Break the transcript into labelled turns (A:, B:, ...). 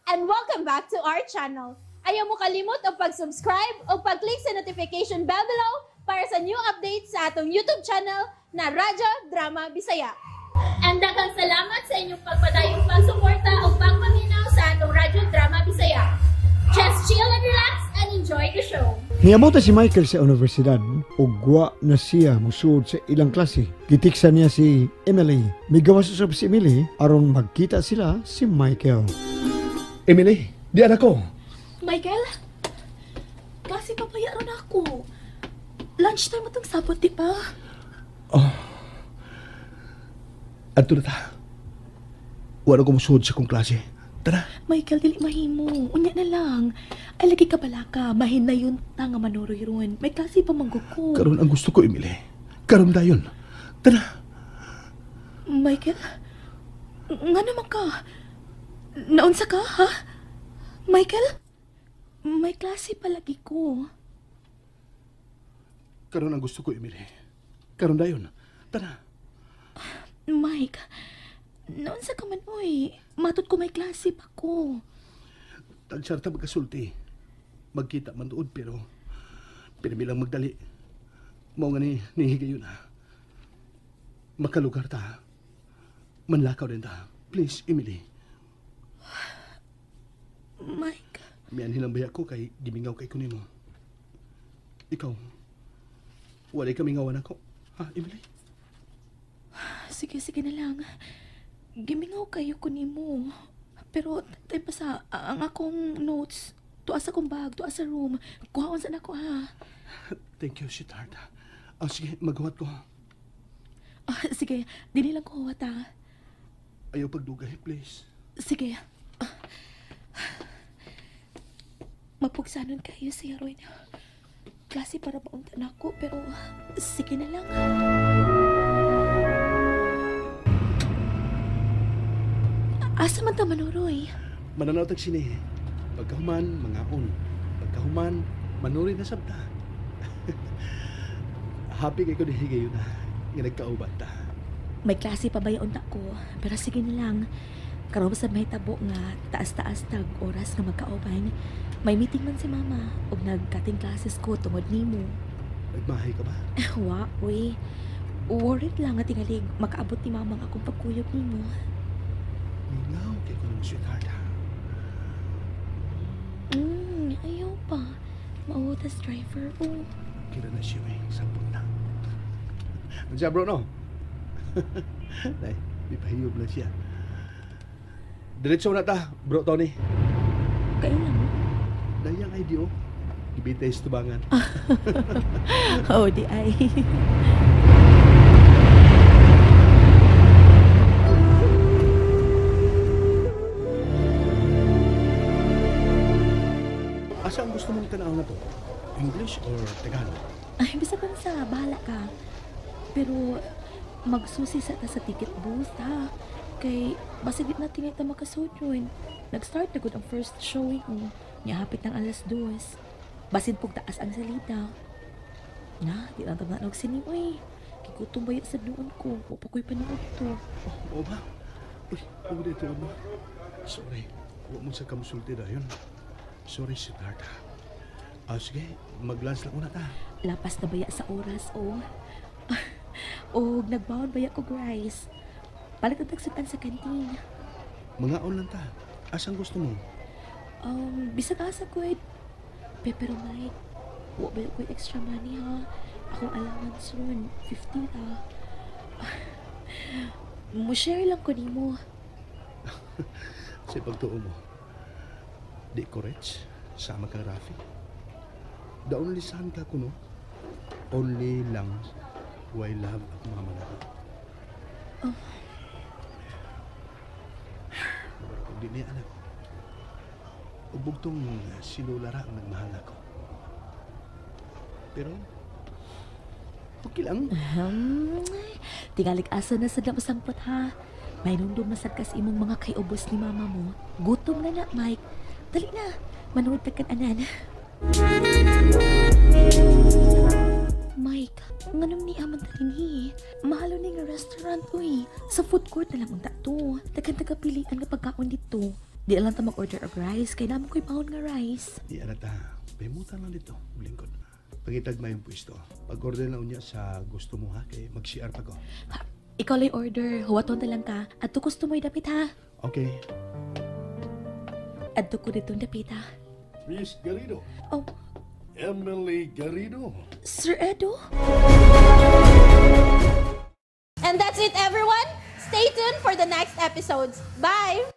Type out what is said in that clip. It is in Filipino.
A: and welcome back to our channel. Ayaw mo kalimot o pag-subscribe o pag-click sa notification bell below para sa new updates sa atong YouTube channel na Radyo Drama Bisaya. And daghang salamat sa inyong pagpadayong pagsuporta o pagpaminaw sa atong Radyo Drama Bisaya. Just chill and relax and enjoy the show.
B: Niamuta si Michael sa universidad ug wa na siya musud sa ilang klase. Gitiksan niya si Emily. May gawas usab si Emily aron magkita sila si Michael.
C: Emily, di anak ko.
D: Michael? Kasi papayaron ako. Lunchtime atong sabot, di ba?
C: Oh. Adto na ta. Wala ko musud sa kong klase. Tara.
D: Michael, dili mahimo. Unya na lang. Ay, lagi ka bala ka. Mahin na yun ta nga manuroy ron. May klase pa manggo ko.
C: Karon ang gusto ko, Emily. Karon dayon. Tara.
D: Michael? Nga naman ka? Naunsa ka, ha? Michael? May klase palagi ko.
C: Karon ang gusto ko, Emily. Karon dayon. Tara.
D: Mike, naunsa ka man, oy. Matot ko may klase pa ko.
C: Tagsarta magkasulti. Magkita man doon, pero pinamilang magdali. Mao nga ni higayon ha. Makalugar ta. Manlakaw din ta. Please, Emily.
D: Mike.
C: Miyan hilang baya ko kay gimingaw kay kunimo. Ikaw, wala ka mingawan ako. Ha, Emily?
D: Sige na lang. Gimingaw kayo kunimo. Pero tayo pa sa ang akong notes. Tuas akong bag, tuas sa room. Kuhaon sa ako, ha?
C: Thank you, sweetheart. Sige, maghuwat ko.
D: Sige, dili lang ko huwat, ha?
C: Ayaw pagdugay, please.
D: Sige. Mapugsanon kayo siya, Roy. Klase para mauntan ako, pero sige na lang. Asa man tama no, Roy?
C: Mananaw tag sini. Pagkahuman, mangaon. Pagkahuman, manuri na sabta. Happy kay ko ni higayon na. Nga nagkauban ta.
D: May klase pa ba yaon ko? Pero sige na lang. Karoon sa may tabo nga, taas-taas tag oras nga magkauban. May meeting man si Mama. Og nag-cutting classes ko tungod nimo.
C: Nagmahay ka ba?
D: Wa, we. Worried lang nga tingalig makaabot ni Mama ang akong pagkuyog nimo.
C: Mingaw kay ko ng sweetheart ha.
D: Ayaw pa. Mautas driver ko.
C: Kira na siya eh. Sampun na. Ano siya bro no? Nay, di pahiyog na siya. Diretso na ta, bro Tony.
D: Kayo lang.
C: Dayang ID oh. Ibitay sa tubangan.
D: Oh, di ay.
C: Asa ang gusto mong tanaw na to? English or Tagalog?
D: Ay, bisa pa sa bahala ka. Pero magsusi sa ta sa ticket booth, ha? Kay basta di natin ita makasud yun. Nag-start na good ang first showing mo. Hapit ng 2:00. Basin pug taas ang salita. Na, di lang tama na sini, uy. Kigutom ba sa doon ko? O pa ko'y panood to.
C: Oo ba? Uy, huwag dito ano. Sorry, huwag mo sa kamusulti na yun. Sorry, sweetheart. Sige, mag-lunch lang muna ta.
D: Lapas na baya sa oras, o. O, nagbawon baya ko, Grace. Palatagsutan sa kantin.
C: Mga on lang ta. Asang gusto mo?
D: Bisag asa ko pero Mike, huwag ba ko extra money, ha? Akong allowance ron, 50 ta. Mo-share lang ko ni mo.
C: Sa pagtuo mo. Di ko rich. Sama kang Rafi. The only son ka ko, no? Only lang why love at mama na. Kung di niya anak, ubugtong sinulara ang nagmahal ako. Pero, okay lang.
D: Tingalik asa na sa damasangpot, ha? May nundong masad kas imong mga kayubos ni mama mo. Gutom na na, Mike. Dali na, manood ka anan. Mike, nganong ni aman talinhi. Mahalo ni nga restaurant, uy. Sa food court na lang unta to. Tagan-tagapilian nga pagkaon dito. Di lang ta mag-order og rice, kay naman ko'y mahon nga rice.
C: Di ana ta. Pahimutan lang dito, lingkod. Pangitag may pwesto. Pag-order na unya sa gusto mo ha, kay mag-CR pa ko.
D: Ha, ikaw lay order, huwaton na lang ka. Adto gusto mo'y dapit ha.
C: Okay.
D: Adto ko dito dapit ha.
C: Miss Garrido.
D: Oh,
C: Emily Garrido.
D: Sir Edo?
A: And that's it, everyone. Stay tuned for the next episodes. Bye!